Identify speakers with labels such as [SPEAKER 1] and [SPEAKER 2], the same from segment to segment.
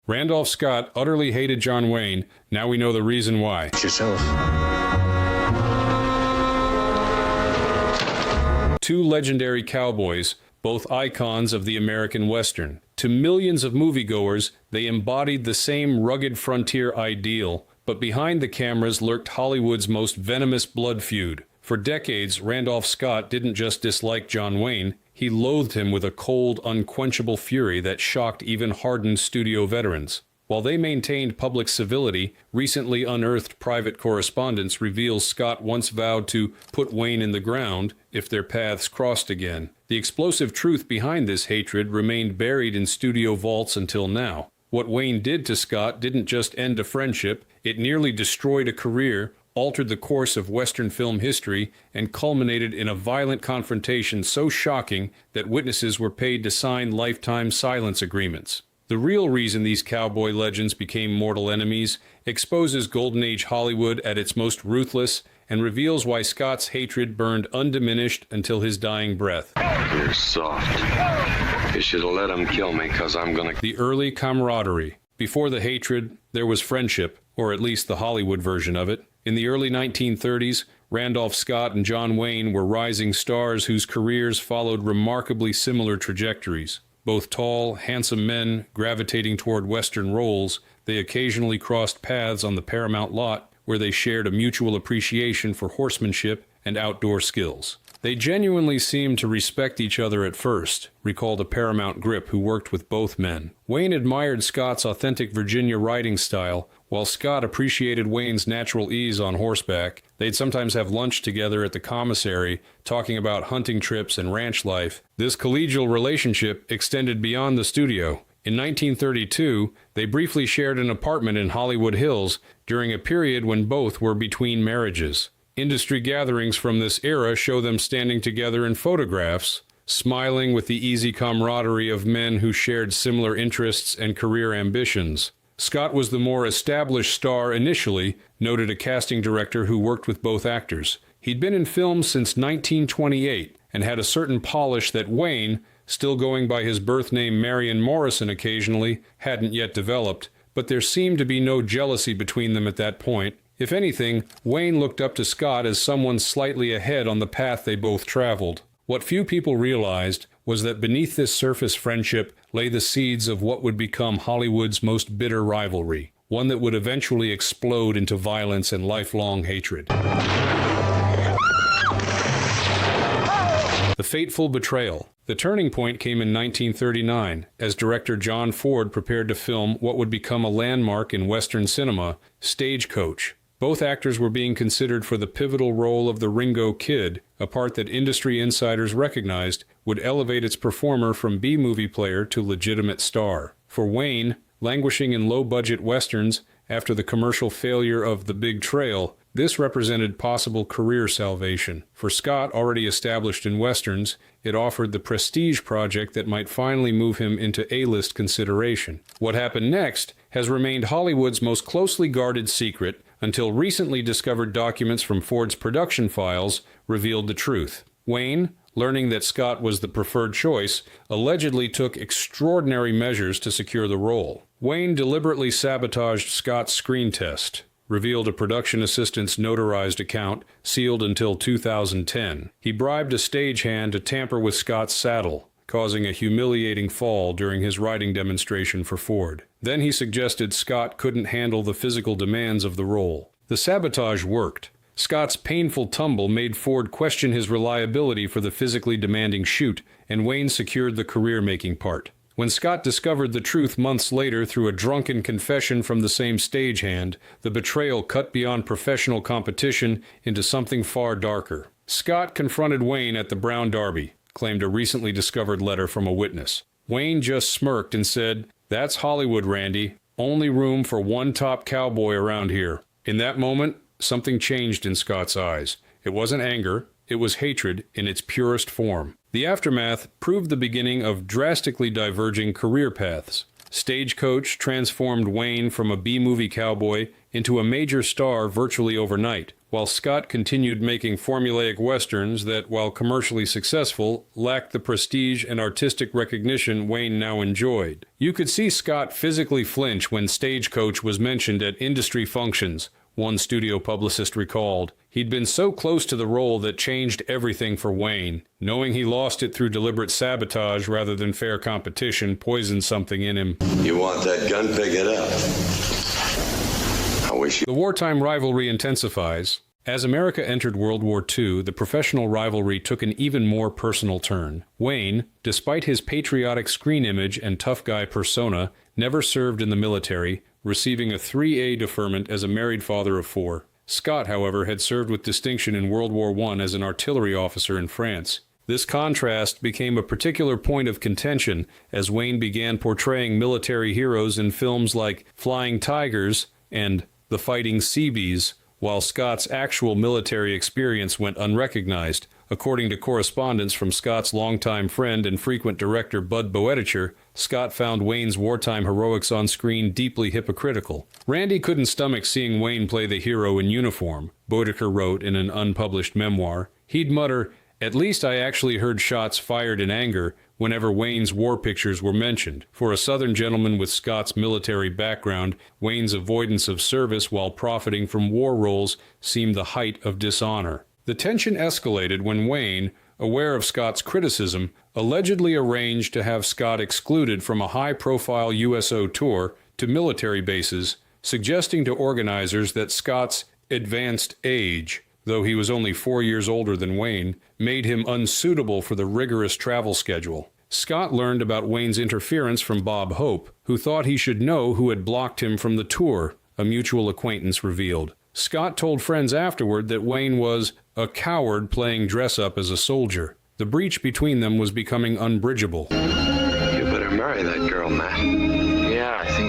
[SPEAKER 1] Randolph Scott utterly hated John Wayne. Now we know the reason why.
[SPEAKER 2] It's yourself.
[SPEAKER 1] Two legendary cowboys, both icons of the American Western. To millions of moviegoers, they embodied the same rugged frontier ideal, but behind the cameras lurked Hollywood's most venomous blood feud. For decades, Randolph Scott didn't just dislike John Wayne, he loathed him with a cold, unquenchable fury that shocked even hardened studio veterans. While they maintained public civility, recently unearthed private correspondence reveals Scott once vowed to put Wayne in the ground if their paths crossed again. The explosive truth behind this hatred remained buried in studio vaults until now. What Wayne did to Scott didn't just end a friendship, it nearly destroyed a career, altered the course of Western film history, and culminated in a violent confrontation so shocking that witnesses were paid to sign lifetime silence agreements. The real reason these cowboy legends became mortal enemies exposes Golden Age Hollywood at its most ruthless and reveals why Scott's hatred burned undiminished until his dying breath.
[SPEAKER 3] You're soft. You should have let him kill me, 'cause I'm gonna...
[SPEAKER 1] The early camaraderie. Before the hatred, there was friendship, or at least the Hollywood version of it. In the early 1930s, Randolph Scott and John Wayne were rising stars whose careers followed remarkably similar trajectories. Both tall, handsome men gravitating toward Western roles, they occasionally crossed paths on the Paramount lot where they shared a mutual appreciation for horsemanship and outdoor skills. They genuinely seemed to respect each other at first, recalled a Paramount grip who worked with both men. Wayne admired Scott's authentic Virginia riding style, while Scott appreciated Wayne's natural ease on horseback. They'd sometimes have lunch together at the commissary, talking about hunting trips and ranch life. This collegial relationship extended beyond the studio. In 1932, they briefly shared an apartment in Hollywood Hills during a period when both were between marriages. Industry gatherings from this era show them standing together in photographs, smiling with the easy camaraderie of men who shared similar interests and career ambitions. Scott was the more established star initially, noted a casting director who worked with both actors. He'd been in films since 1928 and had a certain polish that Wayne, still going by his birth name Marion Morrison occasionally, hadn't yet developed, but there seemed to be no jealousy between them at that point. If anything, Wayne looked up to Scott as someone slightly ahead on the path they both traveled. What few people realized was that beneath this surface friendship lay the seeds of what would become Hollywood's most bitter rivalry, one that would eventually explode into violence and lifelong hatred. The fateful betrayal. The turning point came in 1939, as director John Ford prepared to film what would become a landmark in Western cinema, Stagecoach. Both actors were being considered for the pivotal role of the Ringo Kid, a part that industry insiders recognized would elevate its performer from B-movie player to legitimate star. For Wayne, languishing in low-budget westerns after the commercial failure of The Big Trail, this represented possible career salvation. For Scott, already established in westerns, it offered the prestige project that might finally move him into A-list consideration. What happened next has remained Hollywood's most closely guarded secret until recently discovered documents from Ford's production files revealed the truth. Wayne, learning that Scott was the preferred choice, allegedly took extraordinary measures to secure the role. Wayne deliberately sabotaged Scott's screen test, revealed a production assistant's notarized account, sealed until 2010. He bribed a stagehand to tamper with Scott's saddle, causing a humiliating fall during his riding demonstration for Ford. Then he suggested Scott couldn't handle the physical demands of the role. The sabotage worked. Scott's painful tumble made Ford question his reliability for the physically demanding shoot, and Wayne secured the career-making part. When Scott discovered the truth months later through a drunken confession from the same stagehand, the betrayal cut beyond professional competition into something far darker. Scott confronted Wayne at the Brown Derby, claimed a recently discovered letter from a witness. Wayne just smirked and said, "That's Hollywood, Randy. Only room for one top cowboy around here." In that moment, something changed in Scott's eyes. It wasn't anger, it was hatred in its purest form. The aftermath proved the beginning of drastically diverging career paths. Stagecoach transformed Wayne from a B-movie cowboy into a major star virtually overnight. while Scott continued making formulaic westerns that, while commercially successful, lacked the prestige and artistic recognition Wayne now enjoyed. You could see Scott physically flinch when Stagecoach was mentioned at industry functions, one studio publicist recalled. He'd been so close to the role that changed everything for Wayne. Knowing he lost it through deliberate sabotage rather than fair competition poisoned something in him.
[SPEAKER 3] You want that gun? Pick it up. I wish you...
[SPEAKER 1] The wartime rivalry intensifies. As America entered World War II, the professional rivalry took an even more personal turn. Wayne, despite his patriotic screen image and tough guy persona, never served in the military, receiving a 3A deferment as a married father of 4. Scott, however, had served with distinction in World War I as an artillery officer in France. This contrast became a particular point of contention as Wayne began portraying military heroes in films like Flying Tigers and The Fighting Seabees, while Scott's actual military experience went unrecognized. According to correspondence from Scott's longtime friend and frequent director Bud Boetticher, Scott found Wayne's wartime heroics on screen deeply hypocritical. Randy couldn't stomach seeing Wayne play the hero in uniform, Boetticher wrote in an unpublished memoir. He'd mutter, "At least I actually heard shots fired in anger," whenever Wayne's war pictures were mentioned. For a Southern gentleman with Scott's military background, Wayne's avoidance of service while profiting from war roles seemed the height of dishonor. The tension escalated when Wayne, aware of Scott's criticism, allegedly arranged to have Scott excluded from a high-profile USO tour to military bases, suggesting to organizers that Scott's advanced age, though he was only 4 years older than Wayne, made him unsuitable for the rigorous travel schedule. Scott learned about Wayne's interference from Bob Hope, who thought he should know who had blocked him from the tour, a mutual acquaintance revealed. Scott told friends afterward that Wayne was a coward playing dress-up as a soldier. The breach between them was becoming unbridgeable.
[SPEAKER 3] You better marry that girl, Matt.
[SPEAKER 2] Yeah, I think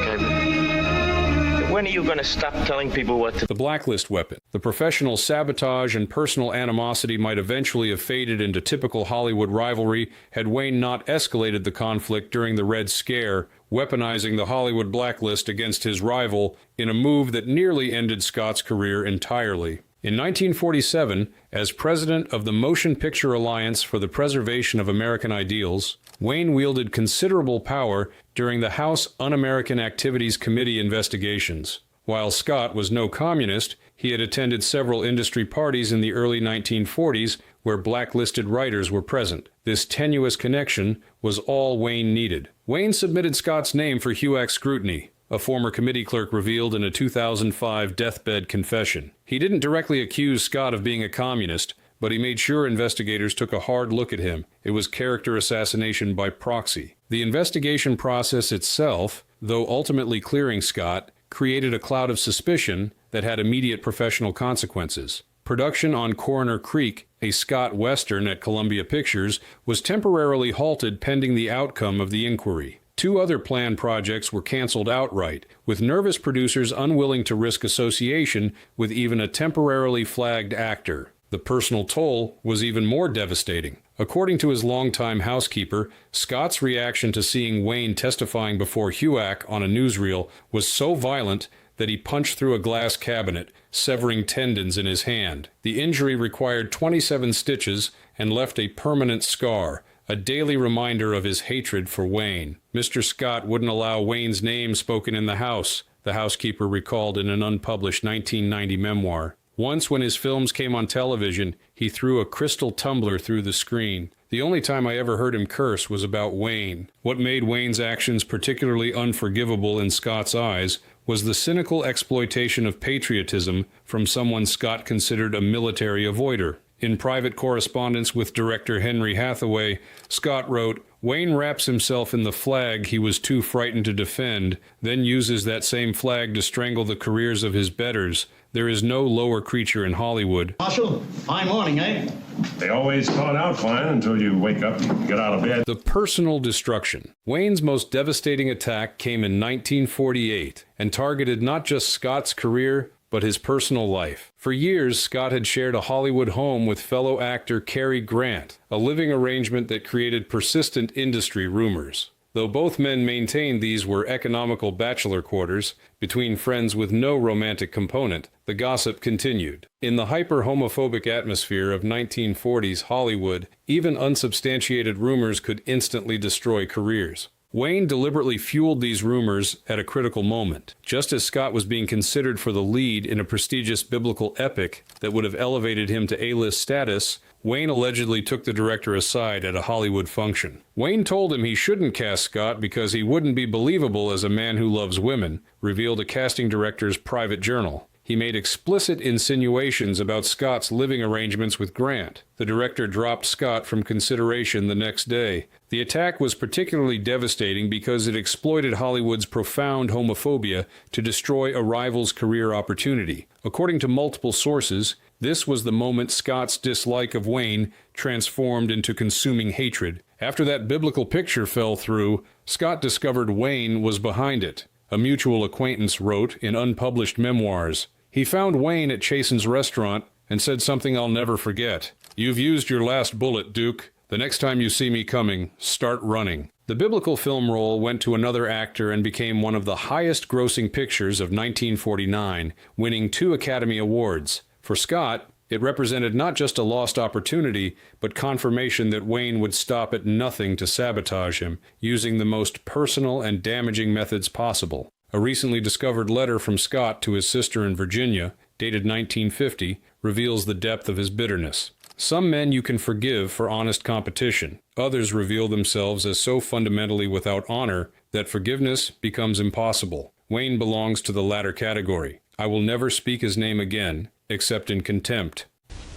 [SPEAKER 2] When are you going to stop telling people what to...
[SPEAKER 1] The blacklist weapon. The professional sabotage and personal animosity might eventually have faded into typical Hollywood rivalry had Wayne not escalated the conflict during the Red Scare, weaponizing the Hollywood blacklist against his rival in a move that nearly ended Scott's career entirely. In 1947, as president of the Motion Picture Alliance for the Preservation of American Ideals, Wayne wielded considerable power during the House Un-American Activities Committee investigations. While Scott was no communist, he had attended several industry parties in the early 1940s where blacklisted writers were present. This tenuous connection was all Wayne needed. Wayne submitted Scott's name for HUAC scrutiny, a former committee clerk revealed in a 2005 deathbed confession. He didn't directly accuse Scott of being a communist, but he made sure investigators took a hard look at him. It was character assassination by proxy. The investigation process itself, though ultimately clearing Scott, created a cloud of suspicion that had immediate professional consequences. Production on Coroner Creek, a Scott Western at Columbia Pictures, was temporarily halted pending the outcome of the inquiry. 2 other planned projects were canceled outright, with nervous producers unwilling to risk association with even a temporarily flagged actor. The personal toll was even more devastating. According to his longtime housekeeper, Scott's reaction to seeing Wayne testifying before HUAC on a newsreel was so violent that he punched through a glass cabinet, severing tendons in his hand. The injury required 27 stitches and left a permanent scar, a daily reminder of his hatred for Wayne. Mr. Scott wouldn't allow Wayne's name spoken in the house, the housekeeper recalled in an unpublished 1990 memoir. Once when his films came on television, he threw a crystal tumbler through the screen. The only time I ever heard him curse was about Wayne. What made Wayne's actions particularly unforgivable in Scott's eyes was the cynical exploitation of patriotism from someone Scott considered a military avoider. In private correspondence with director Henry Hathaway, Scott wrote, "Wayne wraps himself in the flag he was too frightened to defend, then uses that same flag to strangle the careers of his betters. There is no lower creature in Hollywood."
[SPEAKER 4] Marshal, fine morning, eh?
[SPEAKER 5] They always start out fine until you wake up and get out of bed.
[SPEAKER 1] The personal destruction. Wayne's most devastating attack came in 1948 and targeted not just Scott's career, but his personal life. For years, Scott had shared a Hollywood home with fellow actor Cary Grant, a living arrangement that created persistent industry rumors. Though both men maintained these were economical bachelor quarters between friends with no romantic component, the gossip continued. In the hyper-homophobic atmosphere of 1940s Hollywood, even unsubstantiated rumors could instantly destroy careers. Wayne deliberately fueled these rumors at a critical moment. Just as Scott was being considered for the lead in a prestigious biblical epic that would have elevated him to A-list status, Wayne allegedly took the director aside at a Hollywood function. Wayne told him he shouldn't cast Scott because he wouldn't be believable as a man who loves women, revealed a casting director's private journal. He made explicit insinuations about Scott's living arrangements with Grant. The director dropped Scott from consideration the next day. The attack was particularly devastating because it exploited Hollywood's profound homophobia to destroy a rival's career opportunity. According to multiple sources, this was the moment Scott's dislike of Wayne transformed into consuming hatred. After that biblical picture fell through, Scott discovered Wayne was behind it. A mutual acquaintance wrote in unpublished memoirs. He found Wayne at Chasen's restaurant and said something I'll never forget. "You've used your last bullet, Duke. The next time you see me coming, start running." The biblical film role went to another actor and became one of the highest-grossing pictures of 1949, winning 2 Academy Awards. For Scott, it represented not just a lost opportunity, but confirmation that Wayne would stop at nothing to sabotage him, using the most personal and damaging methods possible. A recently discovered letter from Scott to his sister in Virginia, dated 1950, reveals the depth of his bitterness. Some men you can forgive for honest competition. Others reveal themselves as so fundamentally without honor that forgiveness becomes impossible. Wayne belongs to the latter category. I will never speak his name again, except in contempt.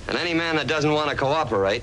[SPEAKER 6] And any man that doesn't want to cooperate,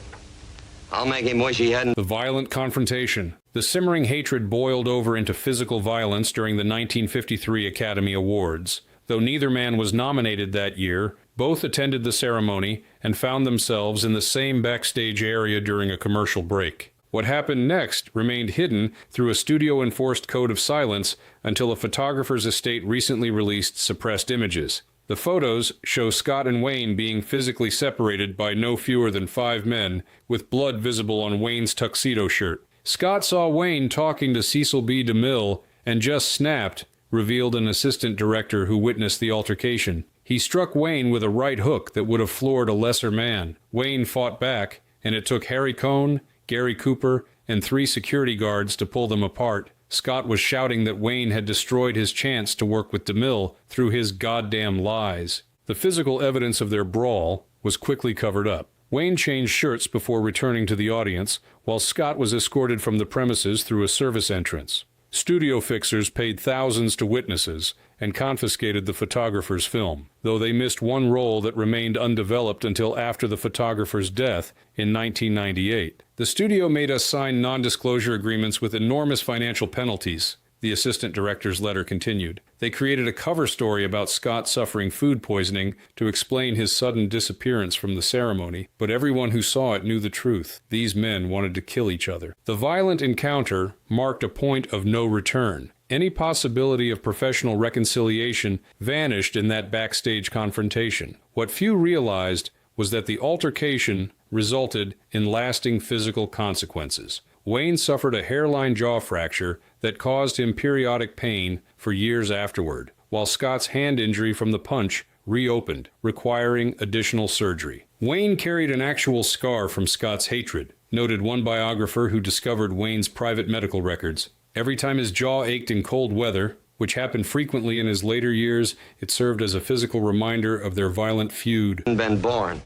[SPEAKER 6] I'll make him wish he hadn't.
[SPEAKER 1] The violent confrontation. The simmering hatred boiled over into physical violence during the 1953 Academy Awards. Though neither man was nominated that year, both attended the ceremony and found themselves in the same backstage area during a commercial break. What happened next remained hidden through a studio-enforced code of silence until a photographer's estate recently released suppressed images. The photos show Scott and Wayne being physically separated by no fewer than 5 men, with blood visible on Wayne's tuxedo shirt. Scott saw Wayne talking to Cecil B. DeMille and just snapped, revealed an assistant director who witnessed the altercation. He struck Wayne with a right hook that would have floored a lesser man. Wayne fought back, and it took Harry Cohn, Gary Cooper, and 3 security guards to pull them apart. Scott was shouting that Wayne had destroyed his chance to work with DeMille through his goddamn lies. The physical evidence of their brawl was quickly covered up. Wayne changed shirts before returning to the audience, while Scott was escorted from the premises through a service entrance. Studio fixers paid thousands to witnesses and confiscated the photographer's film, though they missed one role that remained undeveloped until after the photographer's death in 1998. The studio made us sign non-disclosure agreements with enormous financial penalties, the assistant director's letter continued. They created a cover story about Scott suffering food poisoning to explain his sudden disappearance from the ceremony, but everyone who saw it knew the truth. These men wanted to kill each other. The violent encounter marked a point of no return. Any possibility of professional reconciliation vanished in that backstage confrontation. What few realized was that the altercation resulted in lasting physical consequences. Wayne suffered a hairline jaw fracture that caused him periodic pain for years afterward, while Scott's hand injury from the punch reopened, requiring additional surgery. Wayne carried an actual scar from Scott's hatred, noted one biographer who discovered Wayne's private medical records. Every time his jaw ached in cold weather, which happened frequently in his later years, it served as a physical reminder of their violent feud.
[SPEAKER 6] Been born.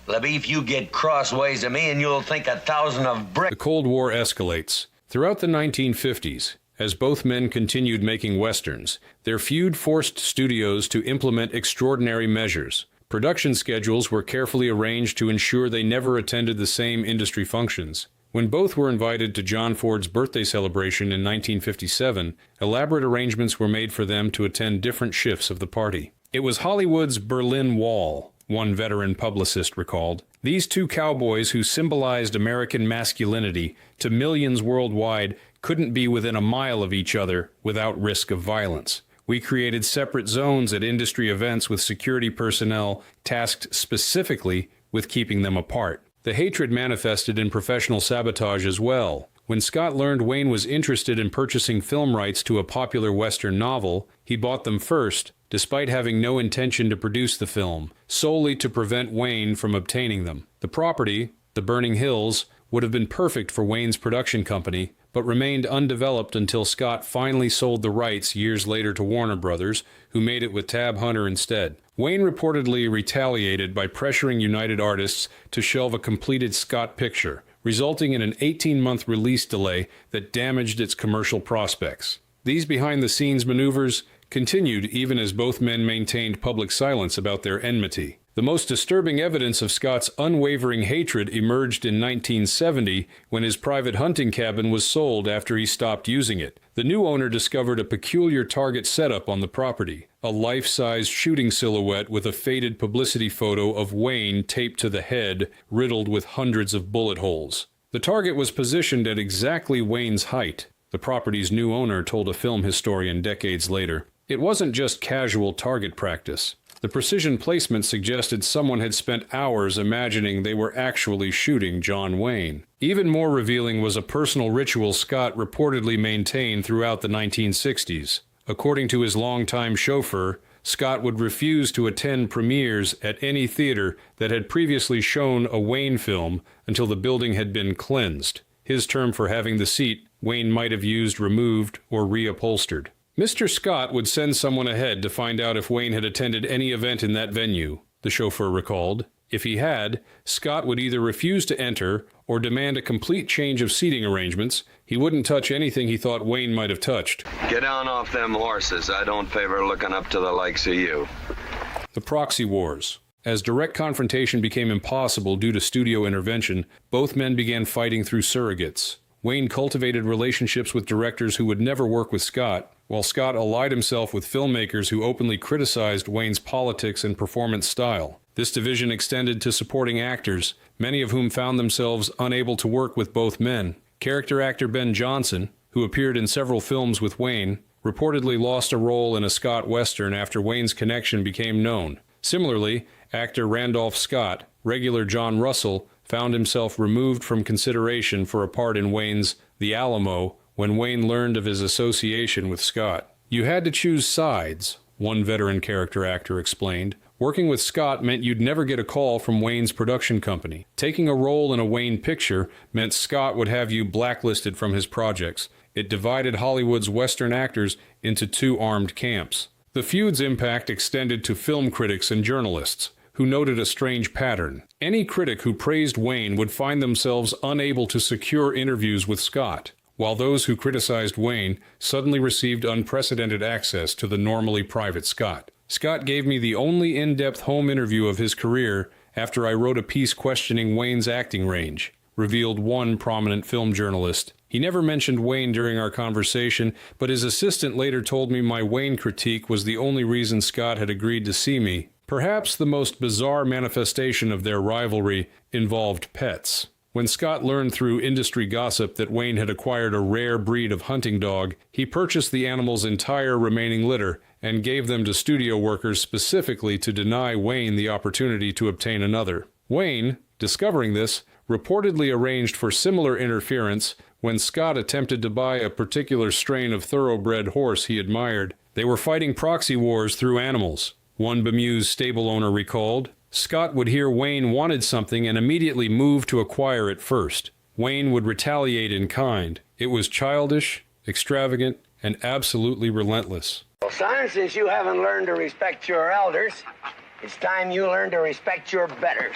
[SPEAKER 6] Libby, if you get crossways of me and you'll think 1,000 of brick.
[SPEAKER 1] The Cold War escalates. Throughout the 1950s, as both men continued making westerns, their feud forced studios to implement extraordinary measures. Production schedules were carefully arranged to ensure they never attended the same industry functions. When both were invited to John Ford's birthday celebration in 1957, elaborate arrangements were made for them to attend different shifts of the party. It was Hollywood's Berlin Wall, one veteran publicist recalled. These 2 cowboys who symbolized American masculinity to millions worldwide couldn't be within a mile of each other without risk of violence. We created separate zones at industry events with security personnel tasked specifically with keeping them apart. The hatred manifested in professional sabotage as well. When Scott learned Wayne was interested in purchasing film rights to a popular Western novel, he bought them first, despite having no intention to produce the film, solely to prevent Wayne from obtaining them. The property, the Burning Hills, would have been perfect for Wayne's production company, but remained undeveloped until Scott finally sold the rights years later to Warner Brothers, who made it with Tab Hunter instead. Wayne reportedly retaliated by pressuring United Artists to shelve a completed Scott picture, resulting in an 18-month release delay that damaged its commercial prospects. These behind-the-scenes maneuvers continued even as both men maintained public silence about their enmity. The most disturbing evidence of Scott's unwavering hatred emerged in 1970 when his private hunting cabin was sold after he stopped using it. The new owner discovered a peculiar target setup on the property, a life-size shooting silhouette with a faded publicity photo of Wayne taped to the head, riddled with hundreds of bullet holes. The target was positioned at exactly Wayne's height, the property's new owner told a film historian decades later. It wasn't just casual target practice. The precision placement suggested someone had spent hours imagining they were actually shooting John Wayne. Even more revealing was a personal ritual Scott reportedly maintained throughout the 1960s. According to his longtime chauffeur, Scott would refuse to attend premieres at any theater that had previously shown a Wayne film until the building had been cleansed. His term for having the seat Wayne might have used removed or reupholstered. Mr. Scott would send someone ahead to find out if Wayne had attended any event in that venue, the chauffeur recalled. If he had, Scott would either refuse to enter or demand a complete change of seating arrangements. He wouldn't touch anything he thought Wayne might have touched.
[SPEAKER 3] Get down off them horses. I don't favor looking up to the likes of you.
[SPEAKER 1] The proxy wars. As direct confrontation became impossible due to studio intervention, both men began fighting through surrogates. Wayne cultivated relationships with directors who would never work with Scott, while Scott allied himself with filmmakers who openly criticized Wayne's politics and performance style. This division extended to supporting actors, many of whom found themselves unable to work with both men. Character actor Ben Johnson, who appeared in several films with Wayne, reportedly lost a role in a Scott Western after Wayne's connection became known. Similarly, actor Randolph Scott, regular John Russell, found himself removed from consideration for a part in Wayne's The Alamo when Wayne learned of his association with Scott. You had to choose sides, one veteran character actor explained. Working with Scott meant you'd never get a call from Wayne's production company. Taking a role in a Wayne picture meant Scott would have you blacklisted from his projects. It divided Hollywood's Western actors into two armed camps. The feud's impact extended to film critics and journalists, who noted a strange pattern. Any critic who praised Wayne would find themselves unable to secure interviews with Scott, while those who criticized Wayne suddenly received unprecedented access to the normally private Scott. Scott gave me the only in-depth home interview of his career after I wrote a piece questioning Wayne's acting range, revealed one prominent film journalist. He never mentioned Wayne during our conversation, but his assistant later told me my Wayne critique was the only reason Scott had agreed to see me. Perhaps the most bizarre manifestation of their rivalry involved pets. When Scott learned through industry gossip that Wayne had acquired a rare breed of hunting dog, he purchased the animal's entire remaining litter and gave them to studio workers specifically to deny Wayne the opportunity to obtain another. Wayne, discovering this, reportedly arranged for similar interference when Scott attempted to buy a particular strain of thoroughbred horse he admired. They were fighting proxy wars through animals. One bemused stable owner recalled, Scott would hear Wayne wanted something and immediately move to acquire it first. Wayne would retaliate in kind. It was childish, extravagant, and absolutely relentless.
[SPEAKER 6] Well, son, since you haven't learned to respect your elders, it's time you learn to respect your betters.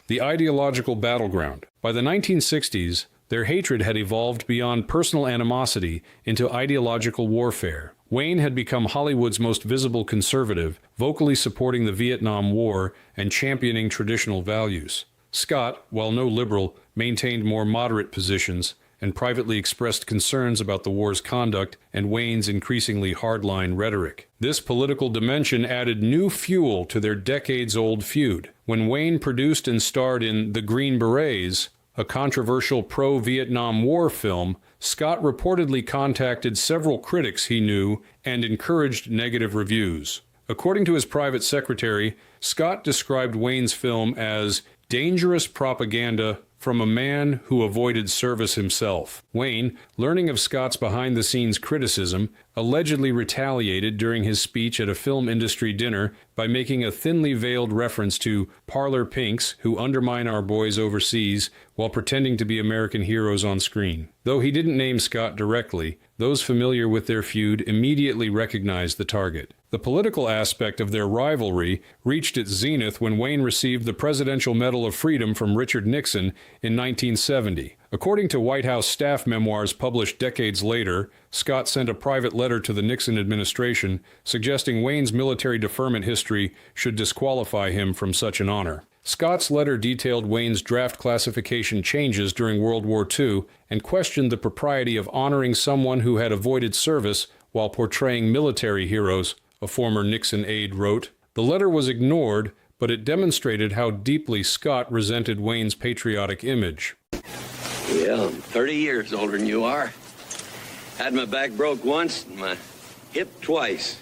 [SPEAKER 1] The ideological battleground. By the 1960s, their hatred had evolved beyond personal animosity into ideological warfare. Wayne had become Hollywood's most visible conservative, vocally supporting the Vietnam War and championing traditional values. Scott, while no liberal, maintained more moderate positions and privately expressed concerns about the war's conduct and Wayne's increasingly hardline rhetoric. This political dimension added new fuel to their decades-old feud. When Wayne produced and starred in The Green Berets, a controversial pro-Vietnam War film, Scott reportedly contacted several critics he knew and encouraged negative reviews. According to his private secretary, Scott described Wayne's film as dangerous propaganda from a man who avoided service himself. Wayne, learning of Scott's behind-the-scenes criticism, allegedly retaliated during his speech at a film industry dinner by making a thinly veiled reference to parlor pinks who undermine our boys overseas while pretending to be American heroes on screen. Though he didn't name Scott directly, those familiar with their feud immediately recognized the target. The political aspect of their rivalry reached its zenith when Wayne received the Presidential Medal of Freedom from Richard Nixon in 1970. According to White House staff memoirs published decades later, Scott sent a private letter to the Nixon administration suggesting Wayne's military deferment history should disqualify him from such an honor. Scott's letter detailed Wayne's draft classification changes during World War II and questioned the propriety of honoring someone who had avoided service while portraying military heroes, a former Nixon aide wrote. The letter was ignored, but it demonstrated how deeply Scott resented Wayne's patriotic image.
[SPEAKER 7] Well, I'm 30 years older than you are. Had my back broke once and my hip twice.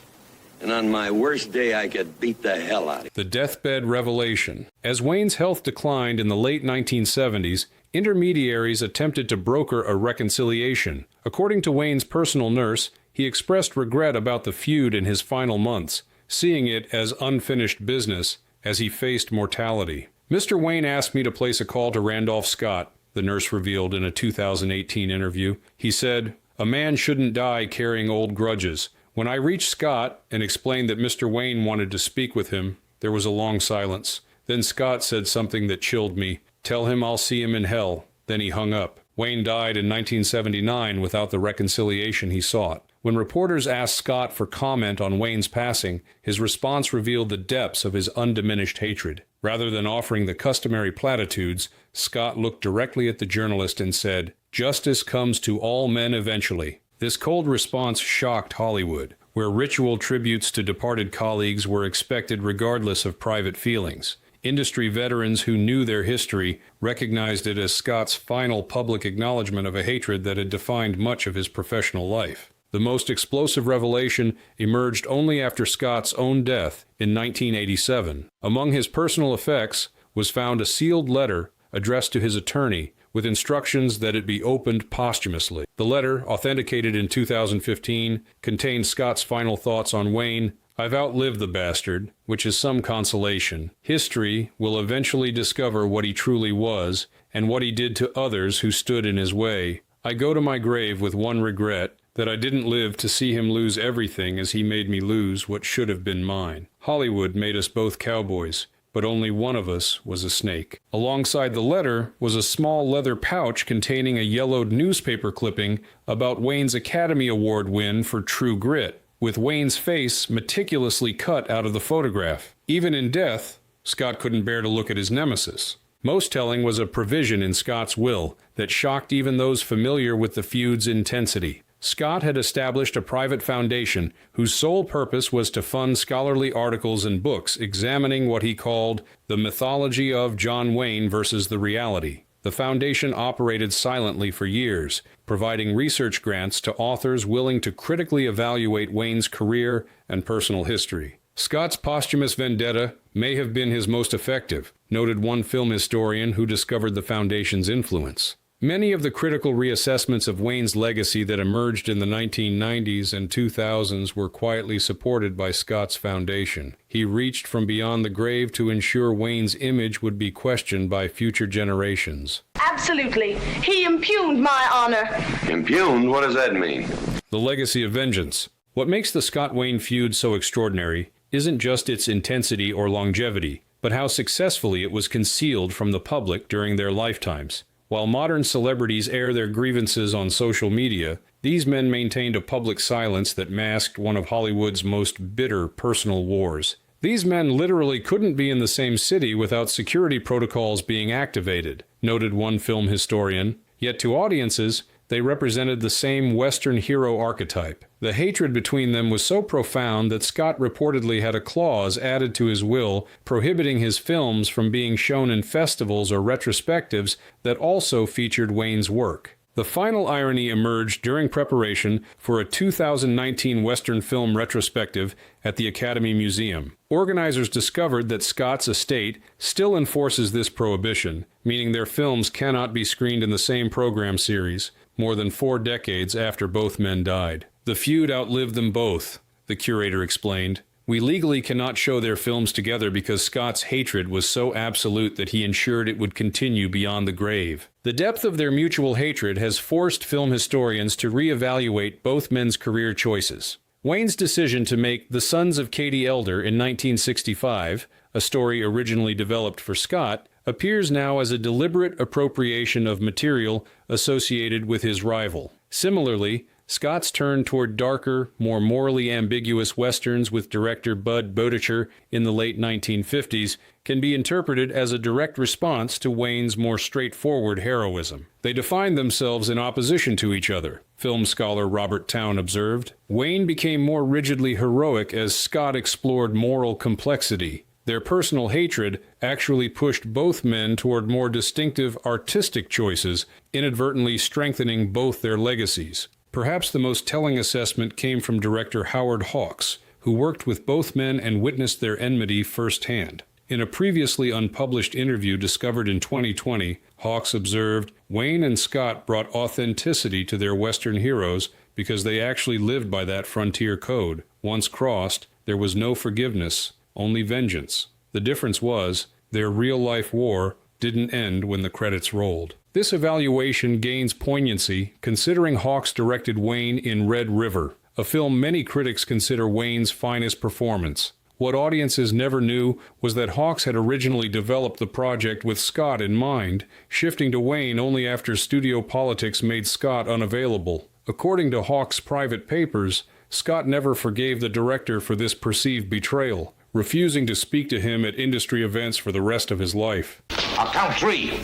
[SPEAKER 7] And on my worst day, I could beat the hell out of you.
[SPEAKER 1] The deathbed revelation. As Wayne's health declined in the late 1970s, intermediaries attempted to broker a reconciliation. According to Wayne's personal nurse, he expressed regret about the feud in his final months, seeing it as unfinished business as he faced mortality. Mr. Wayne asked me to place a call to Randolph Scott, the nurse revealed in a 2018 interview. He said, "A man shouldn't die carrying old grudges." When I reached Scott and explained that Mr. Wayne wanted to speak with him, there was a long silence. Then Scott said something that chilled me. "Tell him I'll see him in hell." Then he hung up. Wayne died in 1979 without the reconciliation he sought. When reporters asked Scott for comment on Wayne's passing, his response revealed the depths of his undiminished hatred. Rather than offering the customary platitudes, Scott looked directly at the journalist and said, "Justice comes to all men eventually." This cold response shocked Hollywood, where ritual tributes to departed colleagues were expected regardless of private feelings. Industry veterans who knew their history recognized it as Scott's final public acknowledgement of a hatred that had defined much of his professional life. The most explosive revelation emerged only after Scott's own death in 1987. Among his personal effects was found a sealed letter addressed to his attorney with instructions that it be opened posthumously. The letter, authenticated in 2015, contained Scott's final thoughts on Wayne. "I've outlived the bastard, which is some consolation. History will eventually discover what he truly was and what he did to others who stood in his way. I go to my grave with one regret, that I didn't live to see him lose everything as he made me lose what should have been mine. Hollywood made us both cowboys, but only one of us was a snake." Alongside the letter was a small leather pouch containing a yellowed newspaper clipping about Wayne's Academy Award win for True Grit, with Wayne's face meticulously cut out of the photograph. Even in death, Scott couldn't bear to look at his nemesis. Most telling was a provision in Scott's will that shocked even those familiar with the feud's intensity. Scott had established a private foundation whose sole purpose was to fund scholarly articles and books examining what he called the mythology of John Wayne versus the reality. The foundation operated silently for years, providing research grants to authors willing to critically evaluate Wayne's career and personal history. Scott's posthumous vendetta may have been his most effective, noted one film historian who discovered the foundation's influence. Many of the critical reassessments of Wayne's legacy that emerged in the 1990s and 2000s were quietly supported by Scott's foundation. He reached from beyond the grave to ensure Wayne's image would be questioned by future generations.
[SPEAKER 8] Absolutely. He impugned my honor.
[SPEAKER 3] Impugned? What does that mean?
[SPEAKER 1] The legacy of vengeance. What makes the Scott-Wayne feud so extraordinary isn't just its intensity or longevity, but how successfully it was concealed from the public during their lifetimes. While modern celebrities air their grievances on social media, these men maintained a public silence that masked one of Hollywood's most bitter personal wars. These men literally couldn't be in the same city without security protocols being activated, noted one film historian. Yet to audiences, they represented the same Western hero archetype. The hatred between them was so profound that Scott reportedly had a clause added to his will prohibiting his films from being shown in festivals or retrospectives that also featured Wayne's work. The final irony emerged during preparation for a 2019 Western film retrospective at the Academy Museum. Organizers discovered that Scott's estate still enforces this prohibition, meaning their films cannot be screened in the same program series more than 4 decades after both men died. The feud outlived them both, the curator explained. We legally cannot show their films together because Scott's hatred was so absolute that he ensured it would continue beyond the grave. The depth of their mutual hatred has forced film historians to reevaluate both men's career choices. Wayne's decision to make The Sons of Katie Elder in 1965, a story originally developed for Scott, appears now as a deliberate appropriation of material associated with his rival. Similarly, Scott's turn toward darker, more morally ambiguous westerns with director Bud Boetticher in the late 1950s can be interpreted as a direct response to Wayne's more straightforward heroism. They defined themselves in opposition to each other, film scholar Robert Towne observed. Wayne became more rigidly heroic as Scott explored moral complexity. Their personal hatred actually pushed both men toward more distinctive artistic choices, inadvertently strengthening both their legacies. Perhaps the most telling assessment came from director Howard Hawks, who worked with both men and witnessed their enmity firsthand. In a previously unpublished interview discovered in 2020, Hawks observed, Wayne and Scott brought authenticity to their Western heroes because they actually lived by that frontier code. Once crossed, there was no forgiveness, only vengeance. The difference was, their real-life war didn't end when the credits rolled. This evaluation gains poignancy considering Hawks directed Wayne in Red River, a film many critics consider Wayne's finest performance. What audiences never knew was that Hawks had originally developed the project with Scott in mind, shifting to Wayne only after studio politics made Scott unavailable. According to Hawks' private papers, Scott never forgave the director for this perceived betrayal, refusing to speak to him at industry events for the rest of his life.
[SPEAKER 9] I'll count 3.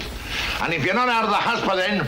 [SPEAKER 9] And if you're not out of the house by then,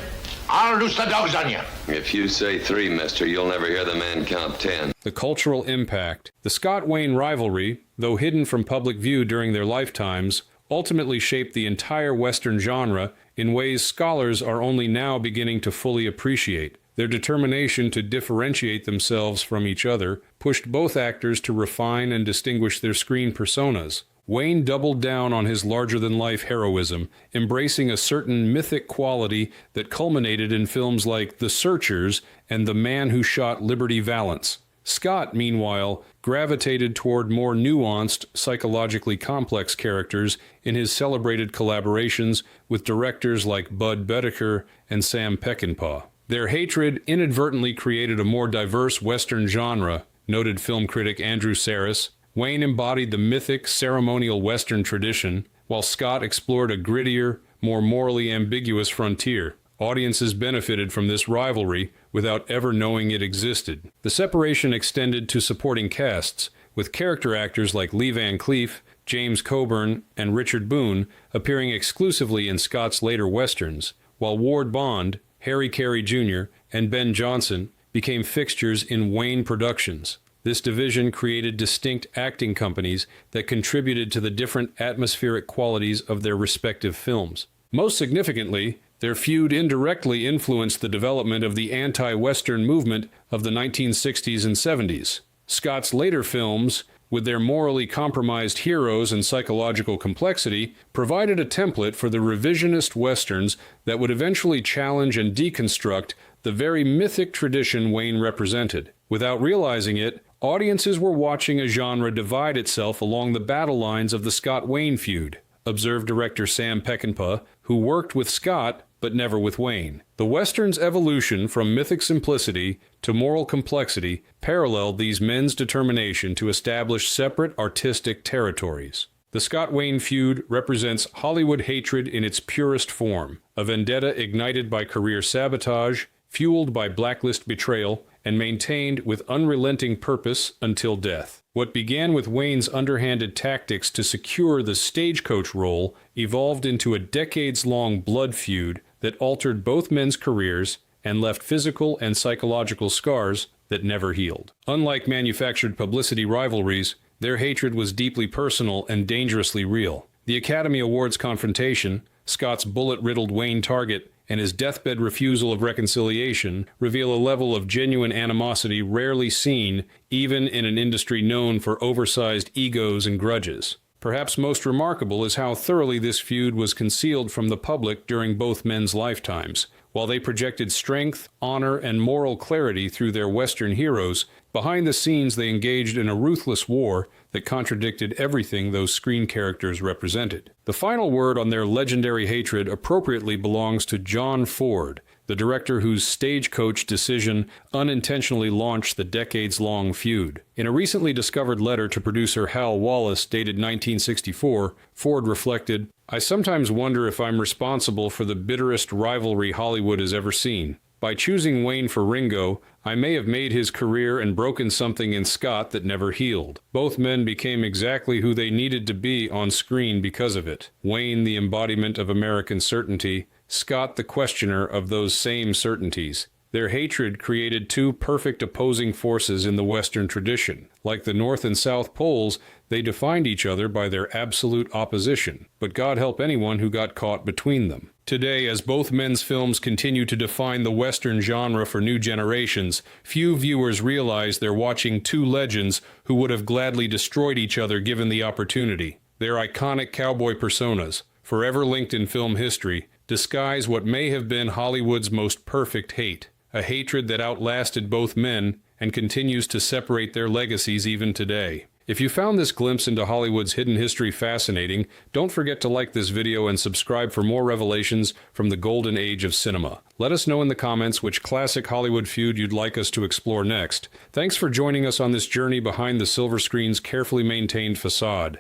[SPEAKER 9] I'll loose the dogs on you.
[SPEAKER 3] If you say 3, mister, you'll never hear the man count 10.
[SPEAKER 1] The cultural impact. The Scott-Wayne rivalry, though hidden from public view during their lifetimes, ultimately shaped the entire Western genre in ways scholars are only now beginning to fully appreciate. Their determination to differentiate themselves from each other pushed both actors to refine and distinguish their screen personas. Wayne doubled down on his larger-than-life heroism, embracing a certain mythic quality that culminated in films like The Searchers and The Man Who Shot Liberty Valance. Scott, meanwhile, gravitated toward more nuanced, psychologically complex characters in his celebrated collaborations with directors like Bud Boetticher and Sam Peckinpah. Their hatred inadvertently created a more diverse Western genre, noted film critic Andrew Sarris. Wayne embodied the mythic, ceremonial Western tradition, while Scott explored a grittier, more morally ambiguous frontier. Audiences benefited from this rivalry without ever knowing it existed. The separation extended to supporting casts, with character actors like Lee Van Cleef, James Coburn, and Richard Boone appearing exclusively in Scott's later Westerns, while Ward Bond, Harry Carey Jr., and Ben Johnson became fixtures in Wayne Productions. This division created distinct acting companies that contributed to the different atmospheric qualities of their respective films. Most significantly, their feud indirectly influenced the development of the anti-Western movement of the 1960s and 70s. Scott's later films, with their morally compromised heroes and psychological complexity, provided a template for the revisionist Westerns that would eventually challenge and deconstruct the very mythic tradition Wayne represented. Without realizing it, audiences were watching a genre divide itself along the battle lines of the Scott-Wayne feud, observed director Sam Peckinpah, who worked with Scott but never with Wayne. The Western's evolution from mythic simplicity to moral complexity paralleled these men's determination to establish separate artistic territories. The Scott-Wayne feud represents Hollywood hatred in its purest form, a vendetta ignited by career sabotage, fueled by blacklist betrayal, and maintained with unrelenting purpose until death. What began with Wayne's underhanded tactics to secure the stagecoach role evolved into a decades-long blood feud that altered both men's careers and left physical and psychological scars that never healed. Unlike manufactured publicity rivalries, their hatred was deeply personal and dangerously real. The Academy Awards confrontation, Scott's bullet-riddled Wayne target, and his deathbed refusal of reconciliation reveal a level of genuine animosity rarely seen even in an industry known for oversized egos and grudges. Perhaps most remarkable is how thoroughly this feud was concealed from the public during both men's lifetimes. While they projected strength, honor, and moral clarity through their Western heroes, behind the scenes they engaged in a ruthless war that contradicted everything those screen characters represented. The final word on their legendary hatred appropriately belongs to John Ford, the director whose Stagecoach decision unintentionally launched the decades-long feud. In a recently discovered letter to producer Hal Wallace dated 1964, Ford reflected, "I sometimes wonder if I'm responsible for the bitterest rivalry Hollywood has ever seen. By choosing Wayne for Ringo, I may have made his career and broken something in Scott that never healed. Both men became exactly who they needed to be on screen because of it. Wayne, the embodiment of American certainty, Scott, the questioner of those same certainties. Their hatred created two perfect opposing forces in the Western tradition. Like the North and South Poles, they defined each other by their absolute opposition. But God help anyone who got caught between them." Today, as both men's films continue to define the Western genre for new generations, few viewers realize they're watching two legends who would have gladly destroyed each other given the opportunity. Their iconic cowboy personas, forever linked in film history, disguise what may have been Hollywood's most perfect hate, a hatred that outlasted both men and continues to separate their legacies even today. If you found this glimpse into Hollywood's hidden history fascinating, don't forget to like this video and subscribe for more revelations from the golden age of cinema. Let us know in the comments which classic Hollywood feud you'd like us to explore next. Thanks for joining us on this journey behind the silver screen's carefully maintained facade.